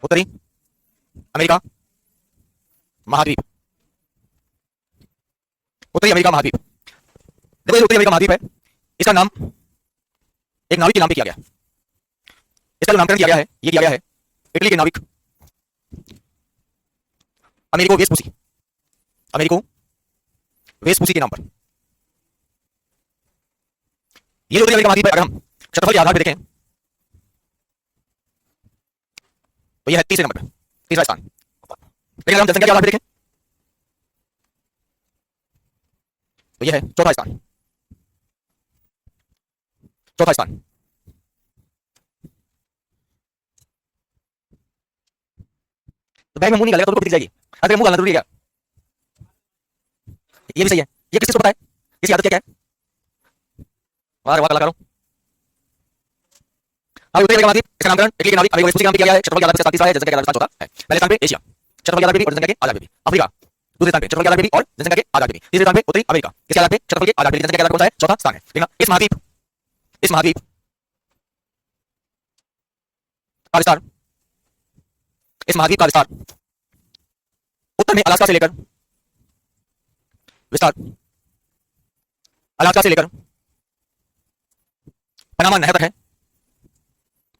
उत्तरी अमेरिका महाद्वीप। उत्तरी अमेरिका महाद्वीप। देखो ये उत्तरी अमेरिका महाद्वीप है, इसका नाम एक नाविक के नाम पे किया गया। इसका जो नामकरण किया गया है, ये किया गया है इटली के नाविक अमेरिको वेस्पूसी, अमेरिको वेस्पूसी के नाम पर। ये जो उत्तरी अमेरिका महाद्वीप है, अगर हम क्षेत्रफल के आधार पर देखें तो यह है तीसरे नंबर पर, तीसरा स्थान। लेकिन अगर हम जनसंख्या के आधार पर देखें तो यह है चौथा स्थान, चौथा स्थान। तो बैग में मुंह नहीं डालेगा तो दिख जाएगी। अगर मुंह डालना जरूरी है क्या? ये भी सही है। ये किसको पता है? इसकी आदत क्या है? वाह वाह कलाकारों। उत्तरी अमेरिका महाद्वीप, इसका नामकरण इटली के नाविक अमेरिको वेस्पूसी के नाम पे किया गया है। क्षेत्रफल के आधार पर तीसरा है, जनसंख्या के आधार पर चौथा है। पहले स्थान पे एशिया, क्षेत्रफल के आधार पर भी और जनसंख्या के आधार पर भी। अफ्रीका दूसरे स्थान पे, क्षेत्रफल के आधार पर भी और जनसंख्या के आधार पर भी। तीसरे स्थान पे उत्तरी अमेरिका, किसके आधार पे? क्षेत्रफल के आधार पर, जनसंख्या के आधार पर कौन सा है? चौथा स्थान है। लेकिन इस महाद्वीप का विस्तार, इस महाद्वीप का विस्तार उत्तर में अलास्का से लेकर, विस्तार अलास्का से लेकर पनामा नहर तक है,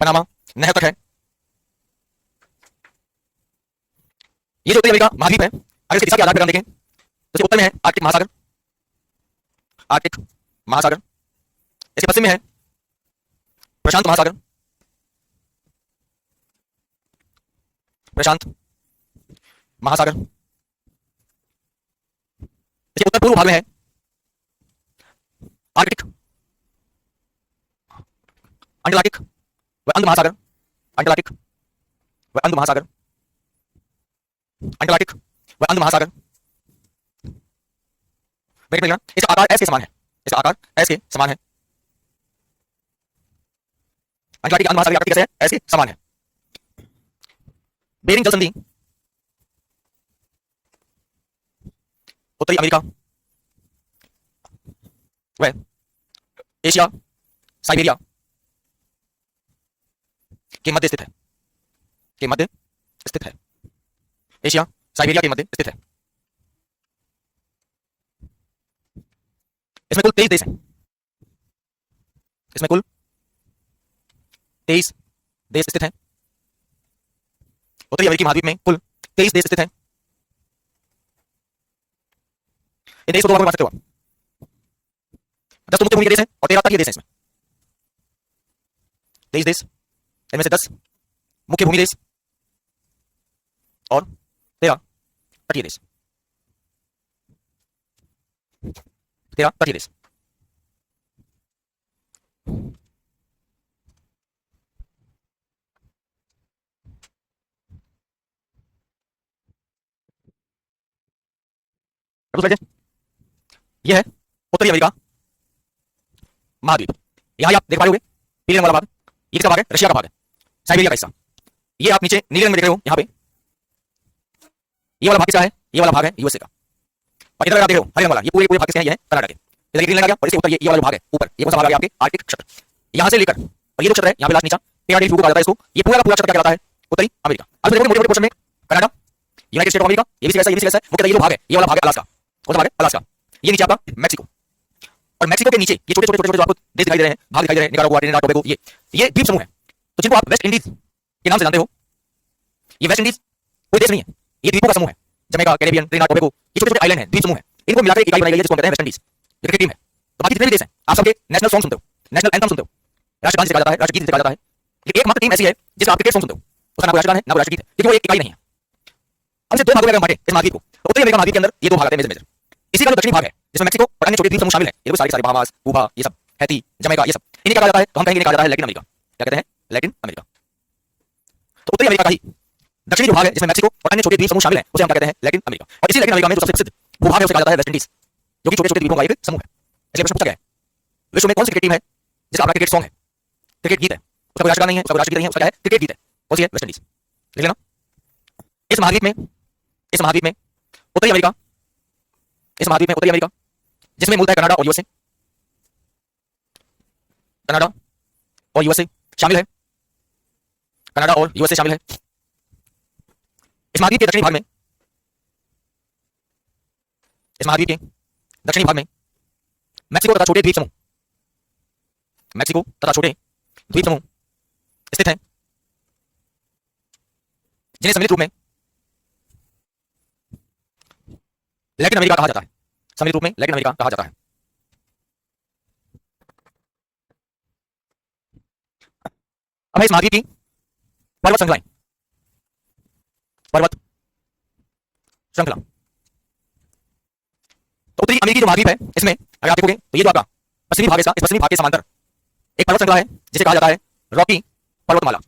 पनामा नहर तक है। ये जो उत्तरी अमेरिका महाद्वीप है, अगर इसके दिशा के आधार पर हम देखें तो उत्तर में है आर्कटिक महासागर, आर्कटिक महासागर। इसके पश्चिम में है प्रशांत महासागर, प्रशांत महासागर। इसके उत्तर पूर्व भाग में है आर्कटिक, अंटार्कटिक व अंध महासागर, अंटार्कटिक व अंध महासागर, अंटार्कटिक व अंध महासागर। इसका आकार एस के समान है, इसका आकार एस के समान है। अंटार्कटिक अंध महासागर कैसे है? एस के समान है। बेरिंग जल संधि उत्तरी अमेरिका व एशिया साइबेरिया के मध्य स्थित है, के मध्य स्थित है। एशिया साइबेरिया के मध्य स्थित है। इसमें कुल 23 देश हैं, इसमें कुल 23 देश स्थित हैं। उत्तरी अमेरिकी महाद्वीप में कुल 23 देश स्थित हैं। इन देश को दो भागों में बांट सकते हो आप। 10 तो मुख्य भूमि के देश हैं और 13 तटीय देश हैं। इसमें 23 देश, इनमें से 10 मुख्य भूमि देश और 13 तटीय देश, 13 तटीय देश। यह है उत्तरी अमेरिका महाद्वीप। यहां आप देख पा रहे होंगे पीले रंग वाला भाग, ये किसका भाग है? रशिया का भाग है, साइबेरिया का हिस्सा। ये आप नीचे नीले रंग में देख रहे हो, यहां पे ये वाला भाग किसका है? ये वाला भाग है यूएसए का। और इधर आप देख रहे हो हरे रंग वाला, ये पूरे पूरे भाग किसके हैं? ये है कनाडा के। इधर ग्रीन लगा गया और इसके ऊपर ये वाला भाग है ऊपर, ये कौन सा भाग आ गया आपके? आर्कटिक क्षेत्र। यहां से लेकर और ये जो क्षेत्र है यहां पे लास्ट नीचा टेराडेल फ्यू कहा जाता है इसको। ये पूरा का पूरा क्षेत्र क्या कहलाता है? उत्तरी अमेरिका। अब देखो मोटे मोटे पोर्शन में Canada, United state of America, ये भी कैसा, ये भी कैसा है? वो कहता है ये जो भाग है, ये वाला भाग है अलास्का। कौन सा भाग है? अलास्का। ये नीचे आपका मैक्सिको, और मैक्सिको के नीचे ये छोटे छोटे छोटे जो आपको देश दिखाई दे रहे हैं, भाग दिखाई दे रहे हैं, निकारागुआ, ट्रिनिडाद टोबैगो, ये द्वीप समूह है। तो जिनको आप वेस्ट इंडीज के नाम से जानते हो, ये वेस्ट इंडीज कोई देश नहीं है, ये द्वीपों का समूह है। जमैका, कैरेबियन, ट्रिनिडाद टोबैगो, ये छोटे छोटे आइलैंड है, द्वीप समूह है। इनको मिलाकर एक इकाई बनाई गई है जिसको कहते हैं वेस्ट इंडीज। ये क्रिकेट टीम है। तो बाकी जितने भी देश हैं आप सबके नेशनल सॉन्ग सुनते हो, नेशनल एंथम सुनते हो, राष्ट्रगान जिसे कहा जाता है, राष्ट्रगीत जिसे कहा जाता है। लेकिन एकमात्र टीम ऐसी है जिसका आप क्रिकेट सॉन्ग सुनते हो, उसका ना कोई राष्ट्रगान है ना कोई राष्ट्रगीत है, क्योंकि वो एक इकाई नहीं है। हमसे दो भागों में बांटे इस महाद्वीप को। उत्तरी अमेरिका महाद्वीप के अंदर ये दो भाग आते हैं मेजर मेजर। इसी का जो दक्षिणी भाग है जिसमें मैक्सिको और अन्य छोटे द्वीप समूह शामिल है, ये सारे सारे बहामास, क्यूबा, ये सब हैती, जमैका, ये सब इन्हें कहा जाता है। तो हम कहेंगे इन्हें कहा जाता है लैटिन अमेरिका। क्या कहते हैं? Latin America. तो उत्तरी अमेरिका का ही दक्षिणी जो भाग है जिसमें मैक्सिको और अन्य छोटे द्वीप समूह शामिल है, उसे हम क्या कहते हैं? Latin America. और इसी लैटिन अमेरिका में जो सबसे प्रसिद्ध भूभाग है उसे कहा जाता है वेस्ट इंडीज, जो कि छोटे छोटे द्वीपों का एक समूह है। इसलिए प्रश्न पूछा गया है विश्व में कौन सी क्रिकेट टीम है जिसका अपना क्रिकेट सॉन्ग है, क्रिकेट गीत है, उसका कोई राष्ट्रगान नहीं है, उसका कोई राष्ट्रगीत नहीं है, उसका क्या है? क्रिकेट गीत है। कौन सी है? West Indies. लिख लेना। इस महाद्वीप में उत्तरी अमेरिका, इस महाद्वीप में उत्तरी अमेरिका जिसमें मूलतः कनाडा और यूएसए, कनाडा और यूएसए शामिल है, कनाडा और यूएसए शामिल है। इस महाद्वीप के दक्षिणी भाग में, इस महाद्वीप के दक्षिणी भाग में मैक्सिको तथा छोटे द्वीप समूह, मैक्सिको तथा छोटे द्वीप समूह स्थित हैं, जिन्हें सम्मिलित रूप में लैटिन अमेरिका कहा जाता है। सम्मिलित रूप में लैटिन अमेरिका कहा जाता है। अब है इस महाद्वीप की पर्वत श्रृंखलाएं, पर्वत श्रृंखला। तो उत्तरी अमेरिकी जो महाद्वीप है, इसमें अगर आप देखोगे तो ये जो आपका पश्चिमी भाग है, इस पश्चिमी भाग के समांतर एक पर्वत श्रृंखला है जिसे कहा जाता है रॉकी पर्वतमाला,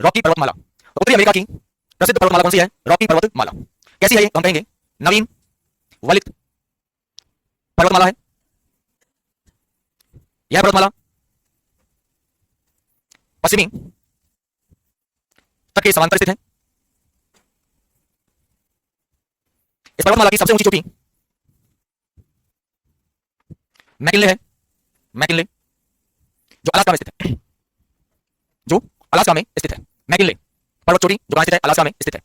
रॉकी पर्वतमाला। तो उत्तरी अमेरिका की प्रसिद्ध पर्वतमाला कौन सी है? रॉकी पर्वतमाला। कैसी है ये? हम कहेंगे नवीन वलित पर्वतमाला है। यह पर्वतमाला पश्चिमी तट के समांतर स्थित है। इस पर्वतमाला की सबसे ऊंची चोटी मैकिनले है, मैकिनले जो अलास्का में स्थित है, जो अलास्का में स्थित है। मैकिनले पर्वत चोटी जो कहां स्थित है? अलास्का में स्थित है।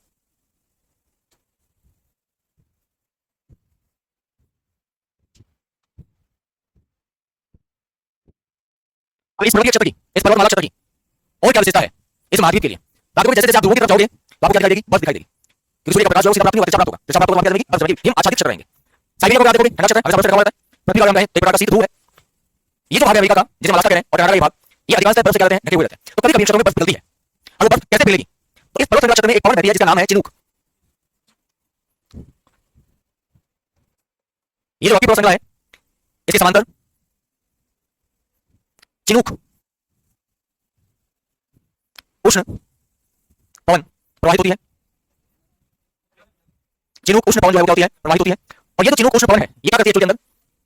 अब इस पर्वतीय क्षेत्र की, इस पर्वतमाला क्षेत्र की और क्या विशेषता है इस महाद्वीप के लिए? तो जैसे जैसे आप ध्रुवों की तरफ जाओगे तो आपको क्या दिखाई देगी? बर्फ दिखाई देगी, क्योंकि सूर्य का प्रकाश जो सीधा प्राप्त नहीं होगा, प्राप्त होगा, तो प्राप्त होगा क्या बर्फ जमेगी, हिम आच्छादित क्षेत्र रहेंगे। साइबेरिया को आप देखोगे ठंडा क्षेत्र है, हमेशा बर्फ रहता है। पृथ्वी का एक प्रकार का शीत ध्रुव है। ये जो भाग है अमेरिका का, जिसे अलास्का कह रहे हैं, और कनाडा का भाग, ये अधिकांशतः बर्फ से क्या रहते हैं? ढके हुए रहते हैं। तो कभी कभी क्षेत्रों में बर्फ पिघलती है। और वो बर्फ कैसे पिघलेगी? तो इस पर्वत श्रृंखला क्षेत्र में एक पवन नदी है जिसका नाम है चिनूक। ये जो रॉकी पर्वत श्रृंखला है, इसके समांतर चिनूक उष्ण पवन प्रवाहित होती है। चिनूक उष्ण पवन जो है क्या होती है? प्रवाहित होती है। और ये जो चिनूक उष्ण पवन है, ये क्या करती है चोटी के अंदर?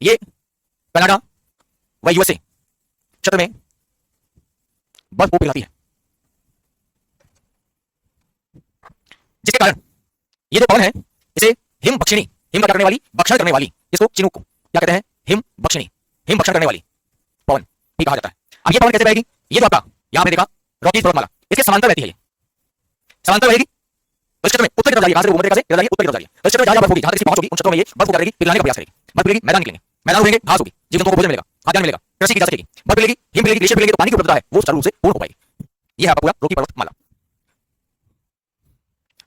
ये कनाडा व यूएसए क्षेत्र में बर्फ को पिघलाती है, जिसके कारण ये जो पवन है इसे हिम बक्षिणी, हिम का करने वाली, भक्षण करने वाली, इसको चिनूक को क्या कहते हैं? हिम बक्षिणी, हिम भक्षण करने वाली पवन भी कहा जाता है। अब ये पवन कैसे बहेगी? ये जो आपका यहां पे देखा रॉकी पर्वतमाला, इसके समांतर रहती है, ये समांतर रहेगी। इस क्षेत्र में उत्तर की तरफ जाएगी, से उत्तर की तरफ जाएगी। इस क्षेत्र में जहां बर्फ होगी, जहां तक पहुंच होगी, उन क्षेत्रों में ये बर्फ को क्या करेगी? पिघलाने का प्रयास करेगी। बर्फ पिघलेगी, मैदान निकलेंगे, मैदान उड़ेंगे, घास होगी, जीव जंतुओं को भोजन मिलेगा, खाद्यान्न मिलेगा, कृषि की जा सकेगी। बर्फ पिघलेगी, हिम पिघलेगी, ग्लेशियर पिघलेगी, तो पानी की उपलब्धता है वो चालू रूप से पूर्ण हो पाएगी। ये है आपका पूरा रॉकी पर्वतमाला।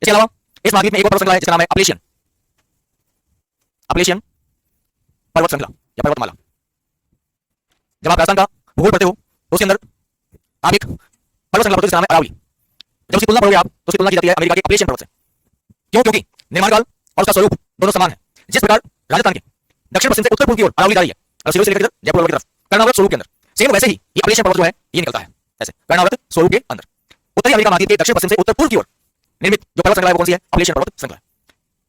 इसके अलावा इस महाद्वीप में एक और पर्वत श्रृंखला है जिसका नाम है अपलेशियन, अपलेशियन पर्वत श्रृंखला या पर्वतमाला। जब आप राजस्थान का भूगोल पढ़ते हो तो उसके अंदर आप एक पर्वत श्रृंखला पढ़ते हो जिसका नाम है अरावली। जब उसकी तुलना करोगे आप तो उसकी तुलना की जाती है अमेरिका के अपलेशियन पर्वत से। क्यों? क्योंकि निर्माण काल और उसका स्वरूप दोनों समान है। जिस प्रकार राजस्थान के दक्षिण पश्चिम से उत्तर पूर्व की ओर अरावली जा रही है, और सिरोही से लेकर जयपुर की तरफ कर्णावृत स्वरूप के अंदर, सेम वैसे ही ये अपलेशियन पर्वत जो है ये निकलता है ऐसे कर्णावृत स्वरूप के अंदर। उत्तरी अमेरिका महाद्वीप के दक्षिण पश्चिम से उत्तर पूर्व की ओर निर्मित जो पर्वत श्रृंखला है वो कौन सी है? अपलेशियन पर्वत श्रृंखला।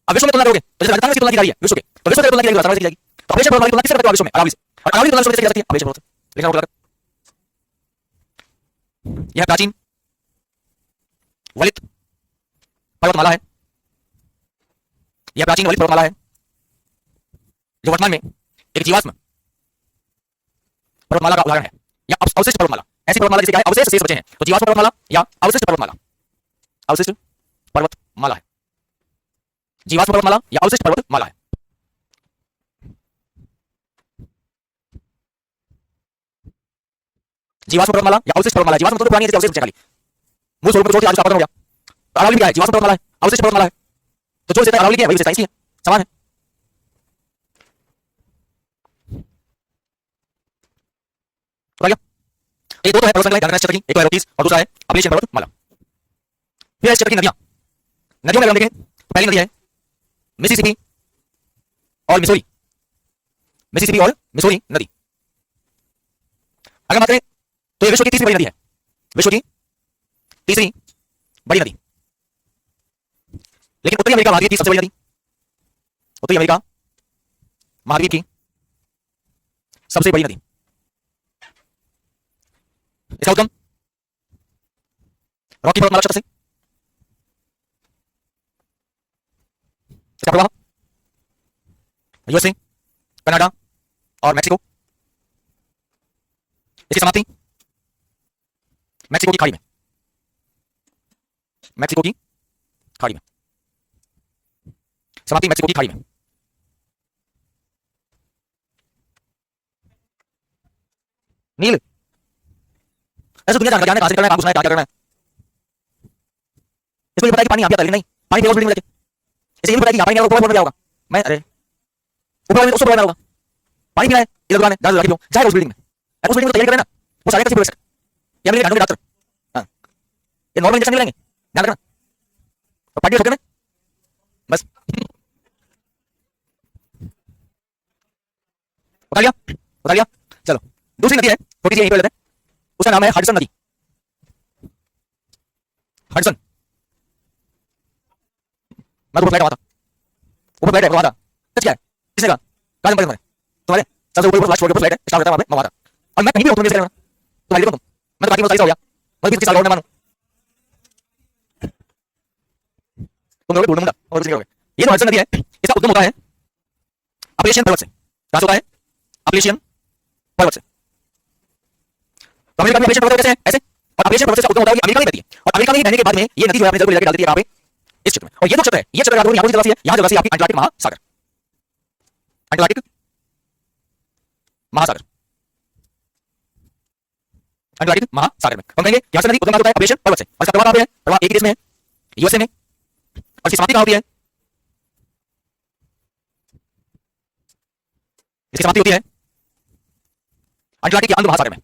अब विश्व में तुलना करोगे तो जैसे राजस्थान की तुलना की जा रही है विश्व के, तो विश्व की तुलना की जाएगी राजस्थान से की जाएगी। तो अपलेशियन पर्वत की तुलना किससे करते हो विश्व में? अरावली से। और अरावली की तुलना किससे की जा सकती है? अपलेशियन पर्वत से। लिखना होगा यह प्राचीन वलित पर्वतमाला है, यह प्राचीन वलित पर्वतमाला है जो वर्तमान में एक जीवाश्म पर्वतमाला का उदाहरण है, या अवशिष्ट पर्वतमाला। ऐसी पर्वतमाला जिसे क्या है? अवशेष शेष बचे हैं, तो जीवाश्म पर्वतमाला या अवशिष्ट पर्वतमाला, अवशिष्ट पर्वतमाला है, जीवाश्म पर्वतमाला या अवशिष्ट पर्वतमाला है। जीवाश्म पर्वतमाला या अवशिष्ट पर्वतमाला। जीवाश्म तो पुरानी है, जैसे अवशेष बचे खाली, मूल स्वरूप को छोड़ के आज उसका पतन हो गया। तो अरावली क्या है? जीवाश्म पर्वतमाला है, अवशिष्ट पर्वतमाला है। तो जो विशेषता अरावली की है वही विशेषता इसकी है, समान है। तो ये दो तो है पर्वत श्रृंखला क्षेत्र की, एक तो है रॉकीज और दूसरा है अपलेशियन पर्वतमाला। फिर इस क्षेत्र की नदियां, नदियों में हम देखें तो पहली नदी है मिसिसिपी और मिसोरी, मिसिसिपी और मिसोरी नदी। अगर बात करें तो ये विश्व की तीसरी बड़ी नदी है, विश्व की तीसरी बड़ी नदी। लेकिन उत्तरी अमेरिका महाद्वीप की सबसे बड़ी नदी, उत्तरी अमेरिका महाद्वीप की सबसे बड़ी नदी, इसका उद्गम रॉकी पर्वतमाला क्षेत्र से, इसका प्रवाह यूएसए, कनाडा और मैक्सिको, इसकी समाप्ति मैक्सिको की खाड़ी में, मैक्सिको की खाड़ी में, समाप्ति मेक्सिको की खाड़ी में। नील, ऐसे दुनिया जानकर कहां से करना है, कहां घुसना है, क्या क्या करना है। इसको ये पता है कि पानी यहाँ पे आता है, लेकिन नहीं, पानी फेमस बिल्डिंग में लेके, इसे ये भी पता है कि यहाँ पानी ऊपर क्या होगा। मैं अरे ऊपर वाले उसको बोलना होगा, पानी पीना है इधर दुकान है, जहां लड़की हो जाए उस बिल्डिंग में, उस बिल्डिंग को तैयारी करें ना, वो सारे कैसे बोल सकते हैं। मेरे जानने डॉक्टर, हां ये नॉर्मल इंजेक्शन नहीं लेंगे, ध्यान रखना। तो पार्टी ठोके में बस उठा लिया। चलो दूसरी नदी है छोटी सी, यहीं पे लेते हैं, उसका नाम है हडसन नदी। हडसन, मैं तो फ्लाइट आया था, ऊपर फ्लाइट है वहां था, सच क्या है, किसने कहा, कहां नंबर तुम्हारे, तुम्हारे सबसे ऊपर फ्लाइट छोड़ के फ्लाइट है, स्टार्ट होता है वहां पे, मैं वहां था। और मैं कहीं भी होता हूं, मेरे तुम्हारे लिए तुम, मैं तो बाकी में 40 हो गया, मैं 20 साल और मैं मानूं, तुम लोग ढूंढ मुंडा और कुछ नहीं करोगे। ये तो हडसन नदी है, इसका उद्गम होता है अपलेशियन पर्वत से। कहां से होता है, अपलेशियन पर्वत से। तो अमेरिका में अपलेशियन पर्वत कैसे है, ऐसे, और अपलेशियन पर्वत से उद्गम होता है, अमेरिका में रहती है, और अमेरिका में रहने के बाद में ये नदी जो है अपने जल को लेकर डाल देती है कहां पे, इस क्षेत्र में। और ये जो क्षेत्र है, ये क्षेत्र यहाँ जगह है, यहाँ जगह से आपकी अटलांटिक महासागर, अटलांटिक महासागर, अटलांटिक महासागर में हम कहेंगे यहाँ से नदी उद्गम होता है अपलेशियन पर्वत से, और इसका प्रवाह कहां पे है, प्रवाह एक ही देश में है, यूएसए में, और इसकी समाप्ति कहां होती है, इसकी समाप्ति होती है अटलांटिक या अंध महासागर में।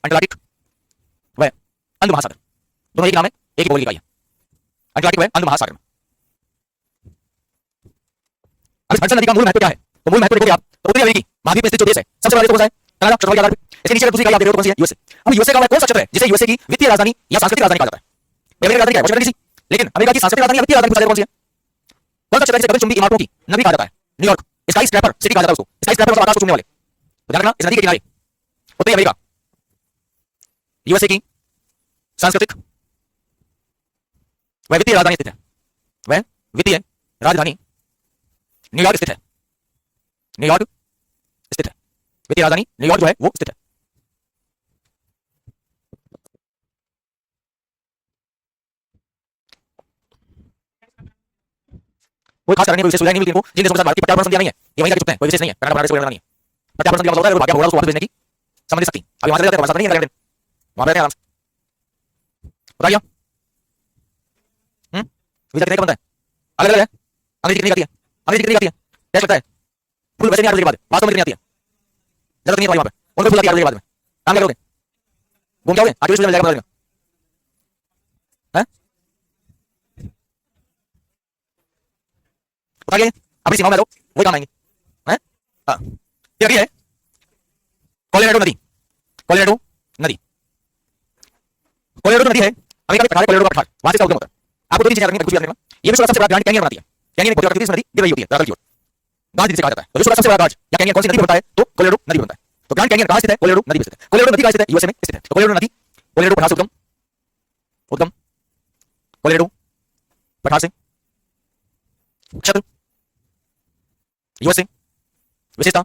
अटलांटिक व अंध महासागर दोनों एक नाम है, एक ही बोली का है, अटलांटिक व अंध महासागर में। अब इस हडसन नदी का मूल महत्व क्या है, तो मूल महत्व देखोगे आप तो उत्तरी अमेरिकी महाद्वीप में स्थित जो देश है, सबसे बड़ा देश कौन सा है, कनाडा, क्षेत्रफल के आधार पे। इसके नीचे दूसरी इकाई आप देख रहे हो कौन सी है, यूएसए। अब यूएसए का कौन सा क्षेत्र है जिसे यूएसए की वित्तीय राजधानी या सांस्कृतिक राजधानी कहा जाता है, अमेरिका की राजधानी क्या है, वॉशिंगटन डीसी, लेकिन अमेरिका की सांस्कृतिक राजधानी या वित्तीय राजधानी पूछा जाए कौन सी है, कौन सा क्षेत्र है जिसे गगनचुंबी इमारतों की नगरी कहा जाता है, न्यूयॉर्क, स्काई स्क्रैपर सिटी कहा जाता है उसको, स्काई स्क्रैपर मतलब आकाश को चूमने वाले। तो ध्यान रखना, इस नदी के किनारे उत्तरी अमेरिका यूएसए की सांस्कृतिक वह वित्तीय राजधानी स्थित है, वह वित्तीय राजधानी न्यूयॉर्क स्थित है, न्यूयॉर्क स्थित है, वित्तीय राजधानी न्यूयॉर्क जो है वो स्थित है। कोई खास कारण नहीं, कोई विशेष सुविधा नहीं मिलती इनको, जिन देशों के साथ भारत की प्रत्यावर्तन संधि नहीं है, ये वहीं का चुपते हैं, कोई विशेष नहीं है, कनाडा बनारस कोई नहीं है। प्रत्यावर्तन संधि का मतलब होता है अगर भाग्य होगा उसको वापस भेजने की संबंधित शक्ति, अभी वहां चले जाते हैं, हमारे साथ नहीं है, वहां रहते हैं आराम से। बताइए वीजा कितने का बनता है, अलग अलग है, अंग्रेजी कितनी आती है, अंग्रेजी कितनी आती है, टेस्ट लगता है, फुल वैसे नहीं 8 बजे के बाद, वास्तव में कितनी आती है, जरूरत नहीं है तुम्हारी वहां पे, उनको फुल आती है 8 बजे के बाद में, काम क्या करोगे, घूम जाओगे, आज मिल जाएगा, पता है, बताइए अपनी सीमाओं में आ जाओ, वही काम आएंगे, हैं, हाँ। ये अभी है कोलोराडो नदी, कोलोराडो नदी, कोलोराडो नदी है अमेरिका में पठार, कोलोराडो का पठार, वहां से इसका उद्गम होता है। आपको दो तीन चीजें रखनी है, कुछ भी रखना, ये विश्व का सबसे बड़ा ग्रांड कैनियन बनाती है, कैनियन एक बहुत नदी गिर रही होती है उत्तराखंड की ओर, गांज से कहा जाता है, तो विश्व का सबसे बड़ा गांज या कैनियन कौन सी नदी बनता है, तो कोलोराडो नदी बनता है। तो ग्रांड कैनियन कहां स्थित है, कोलोराडो नदी में स्थित है, कोलोराडो नदी कहां स्थित है, यूएसए में स्थित है। तो कोलोराडो नदी, कोलोराडो पठार से उद्गम, उद्गम कोलोराडो पठार से, क्षेत्र यूएसए, विशेषता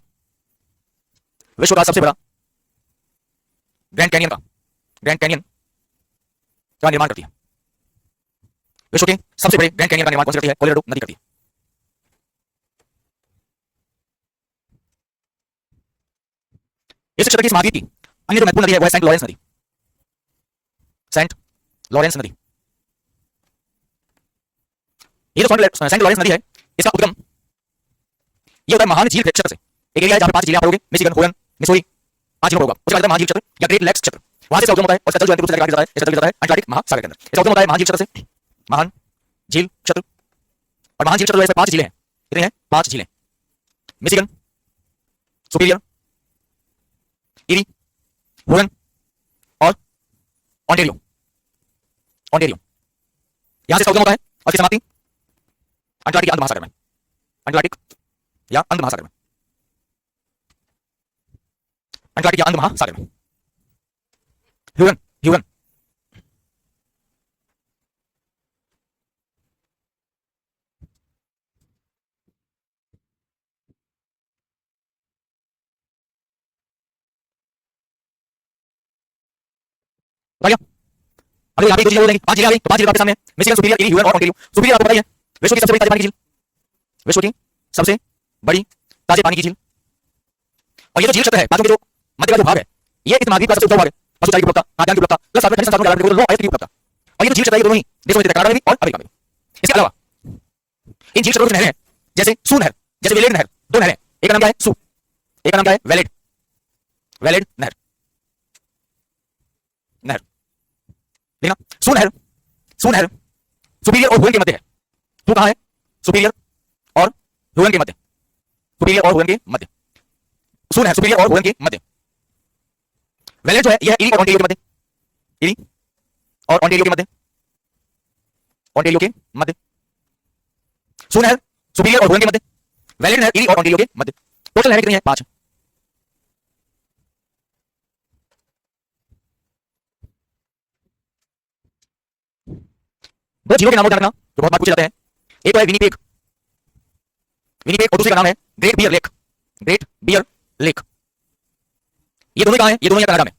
विश्व का सबसे बड़ा ग्रैंड कैनियन का, ग्रैंड कैनियन का निर्माण करती है, विश्व के सबसे बड़े ग्रैंड कैनियन का निर्माण कौन सी करती है, कोलोराडो नदी करती है। इस क्षेत्र की महाद्वीप की अन्य जो महत्वपूर्ण नदी है वह सेंट लॉरेंस नदी, सेंट लॉरेंस नदी। ये जो सेंट लॉरेंस नदी है इसका उद्गम ये होता है महान झील क्षेत्र से, एक एरिया है जहां पे 5 झीलें आप पढ़ोगे, मिशिगन, होलन, मिसौरी, 5 झीलों होगा, उसके बाद महान झील क्षेत्र या ग्रेट लेक्स क्षेत्र, वहां से इसका उद्गम होता है और इसका जल जो है जाता है, इसका जल जाता है अटलांटिक महासागर के अंदर। इसका उद्गम होता है महान झील क्षेत्र से, महान झील क्षेत्र, और महान झील क्षेत्र में 5 झीलें हैं, कितनी हैं, 5 झीलें, मिशिगन, सुपीरियर, इरी, होलन और ऑन्टेरियो, ऑन्टेरियो, यहां से इसका उद्गम होता है और इसकी समाप्ति अटलांटिक अंध महासागर में, अटलांटिक या अंध महासागर में, अटलांटिक या अंध महासागर में। ह्यूगन, ह्यूगन, अगर यहाँ पे 2 झीलें हो जाएंगी, 5 झीलें आ गई, तो 5 झीलें आपके सामने है, मिशिगन, सुपीरियर, इरी, ह्यूरन और ओंटारियो। सुपीरियर आपको पता ही है, विश्व की सबसे बड़ी ताजे पानी की झील, विश्व की सबसे बड़ी ताजे पानी की झील। और ये जो झील क्षेत्र है, जो मध्य का जो भाग है, ये इस महाद्वीप का सबसे ऊंचा भाग है, पशु चारे की उपलब्धता, खाद्यान्न की उपलब्धता, प्लस साथ में खनिज संसाधनों के आयात की उपलब्धता। और ये जो झील क्षेत्र है, ये दोनों ही देशों में स्थित है, कनाडा में भी और अमेरिका में भी। इसके अलावा इन झील क्षेत्रों की नहरें हैं, जैसे सू नहर, जैसे वेलेड नहर, 2 नहरें, एक का नाम क्या है सू, एक का नाम क्या है वेलेड, वेलेड नहर, नहर। देखना, सू नहर, सू नहर सुपीरियर और ह्यूरन के मध्य है। सू कहां है? सुपीरियर और ह्यूरन के मध्य, सुपीरियर और ह्यूरन के मध्य, सू नहर सुपीरियर और ह्यूरन के मध्य। वेलेड जो है यह इरी और ओंटारियो के मध्य, इरी और ओंटारियो के मध्य, ओंटारियो के मध्य। सू नहर सुपीरियर और ह्यूरन के मध्य, वेलेड नहर इरी और ओंटारियो के मध्य। टोटल नहरें कितनी है? 5। दो झीलों के नाम रखना जो बहुत बार पूछे जाते हैं, एक तो है विनिपेग, विनिपेग, और दूसरे का नाम है Great Bear Lake, Great Bear Lake. ये दोनों कहां है? ये दोनों कनाडा में।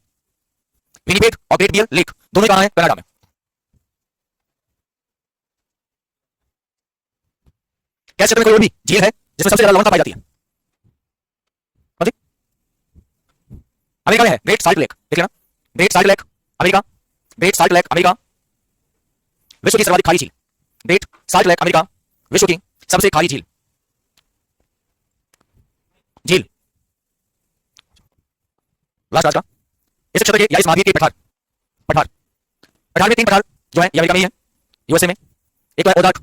विनिपेग और ग्रेट बियर लेक दोनों कहां है? कनाडा में। क्या क्षेत्र में कोई और भी झील है जिसमें सबसे ज्यादा लवणता पाई जाती है? अमेरिका में है ग्रेट साल्ट लेक, देख लेना, great salt lake America, great salt lake America, विश्व की सर्वाधिक खारी झील, ग्रेट साल्ट लेक अमेरिका, विश्व की सबसे खारी झील, झील। लास्ट का इस क्षेत्र के या इस महाद्वीप के पठार, पठार, पठार में 3 पठार जो है ये अमेरिका में ही है, यूएसए में। एक है ओजार्क,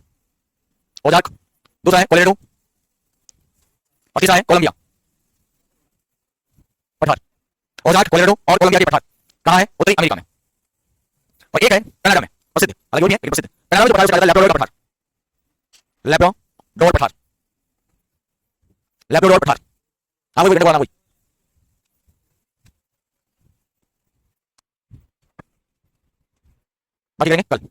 ओजार्क, दूसरा है कोलोराडो और तीसरा है कोलंबिया। पठार, ओजार्क, कोलोराडो और कोलंबिया के पठार कहां है? उत्तरी अमेरिका में। और एक है कनाडा में, प्रसिद्ध, अलग है लेकिन प्रसिद्ध। कनाडा में जो पठार है लैब्राडोर का पठार, लैब्राडोर पठार, लैब्राडोर पठार। हाँ वही वही, बाकी रहेंगे कल।